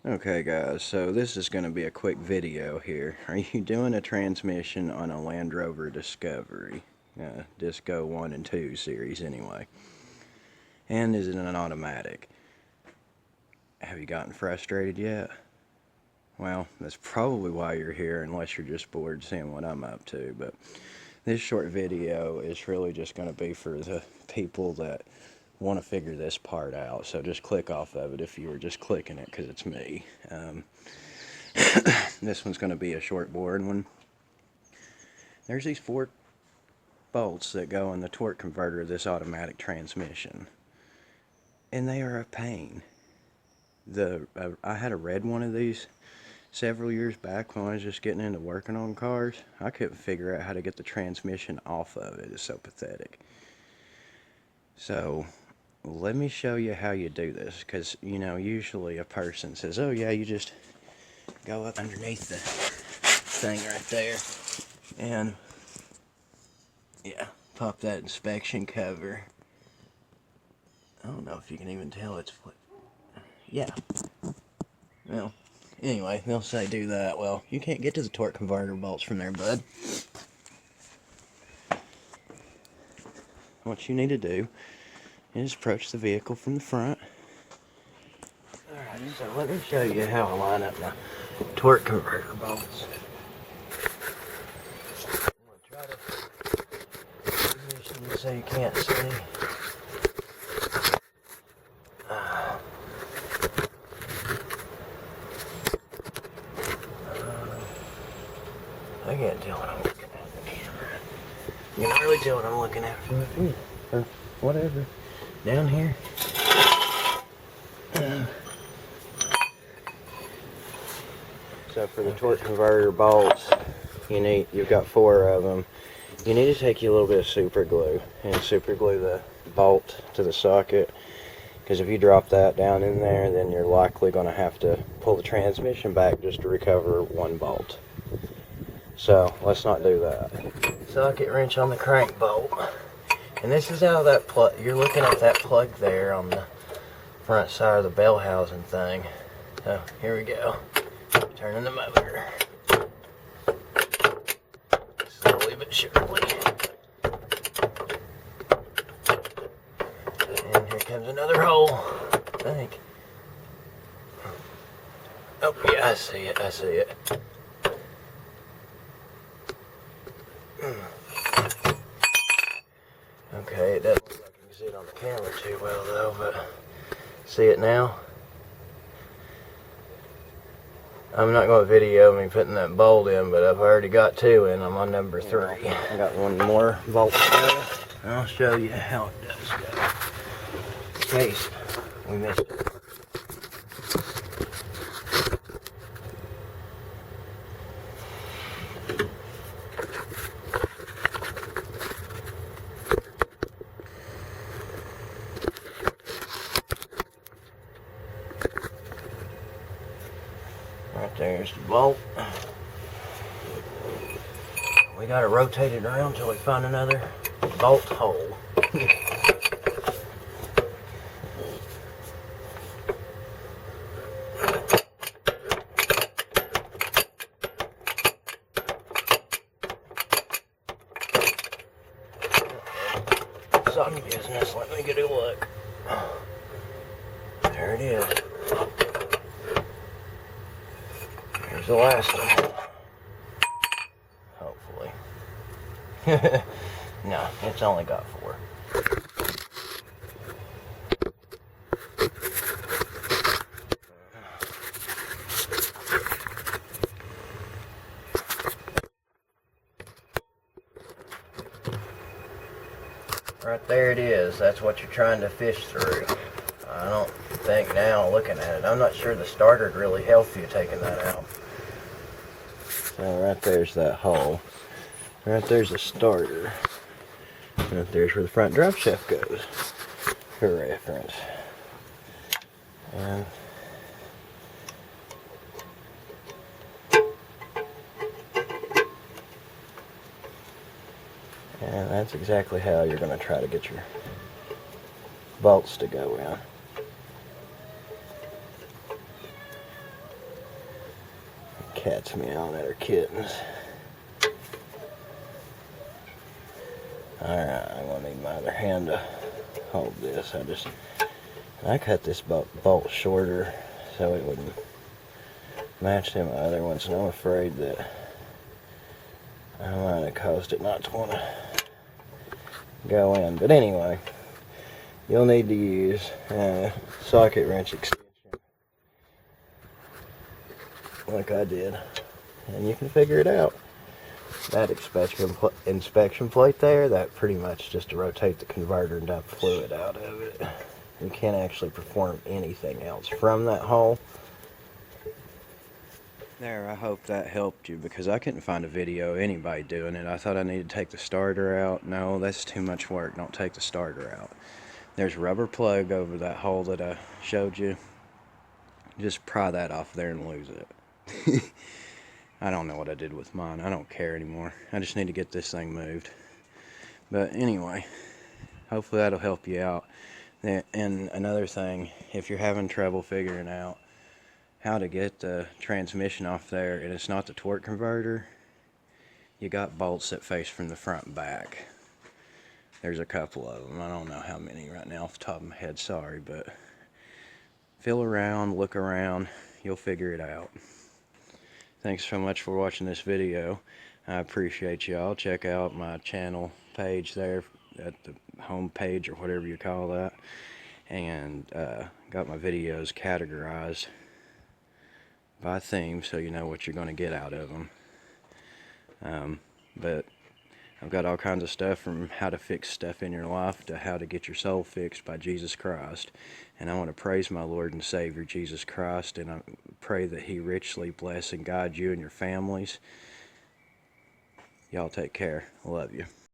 Okay guys, so this is going to be a quick video here. Are you doing a transmission on a Land Rover Discovery? Disco 1 and 2 series anyway. And is it an automatic? Have you gotten frustrated yet? Well, that's probably why you're here, unless you're just bored seeing what I'm up to. But this short video is really just going to be for the people that want to figure this part out. So just click off of it if you were just clicking it, because it's me. This one's going to be a short board one. There's these 4 bolts that go in the torque converter of this automatic transmission, and they are a pain. I had a red one of these several years back when I was just getting into working on cars. I couldn't figure out how to get the transmission off of it. It's so pathetic. So let me show you how you do this, because usually a person says, oh yeah, you just go up underneath the thing right there and yeah, pop that inspection cover. I don't know if you can even tell it's flipped. Yeah. Well, anyway, they'll say do that. Well, you can't get to the torque converter bolts from there, bud. What you need to do is approach the vehicle from the front. Alright, so let me show you how I line up my torque converter bolts. I'm going to try to position this so you can't see. I can't tell what I'm looking at in the camera. You can really tell what I'm looking at from the view, or whatever. Down here. So for the torque converter bolts, you've got 4 of them. You need to take you a little bit of super glue and super glue the bolt to the socket, because if you drop that down in there, then you're likely going to have to pull the transmission back just to recover 1 bolt. So let's not do that. Socket wrench on the crank bolt, and this is how that plug. You're looking at that plug there on the front side of the bell housing thing. So here we go. Turning the motor. Slowly but surely. And here comes another hole, I think. Oh yeah, I see it, I see it. Okay, it doesn't look like you can see it on the camera too well though, but see it now? I'm not going to video me putting that bolt in, but I've already got 2 in. I'm on number 3. I got 1 more bolt to go. I'll show you how it does go, in case we missed it. Right there's the bolt. We gotta rotate it around until we find another bolt hole. Socket business, let me get a look. There it is. Here's the last one. Hopefully. No, it's only got 4. Right there it is. That's what you're trying to fish through. I don't think now, looking at it, I'm not sure the starter'd really help you taking that out. So right there's that hole. Right there's the starter. Right there's where the front drive shaft goes, for reference. And that's exactly how you're going to try to get your bolts to go in. Cat's meowing at her kittens. Alright, I'm gonna need my other hand to hold this. I cut this bolt shorter so it wouldn't match them other ones, and I'm afraid that I might have caused it not to want to go in. But anyway, you'll need to use a socket wrench extension like I did, and you can figure it out. That inspection plate there, that pretty much just to rotate the converter and dump fluid out of it. You can't actually perform anything else from that hole. There, I hope that helped you, because I couldn't find a video of anybody doing it. I thought I needed to take the starter out. No, that's too much work. Don't take the starter out. There's a rubber plug over that hole that I showed you. Just pry that off there and lose it. I don't know what I did with mine. I don't care anymore. I just need to get this thing moved. But anyway, hopefully that'll help you out. And another thing, if you're having trouble figuring out how to get the transmission off there and it's not the torque converter, you got bolts that face from the front and back. There's a couple of them. I don't know how many right now off the top of my head, sorry, but feel around, look around, you'll figure it out. Thanks so much for watching this video. I appreciate y'all. Check out my channel page there at the home page or whatever you call that, and got my videos categorized by theme so you know what you're going to get out of them. But I've got all kinds of stuff, from how to fix stuff in your life to how to get your soul fixed by Jesus Christ. And I want to praise my Lord and Savior Jesus Christ, and I pray that He richly bless and guide you and your families. Y'all take care. I love you.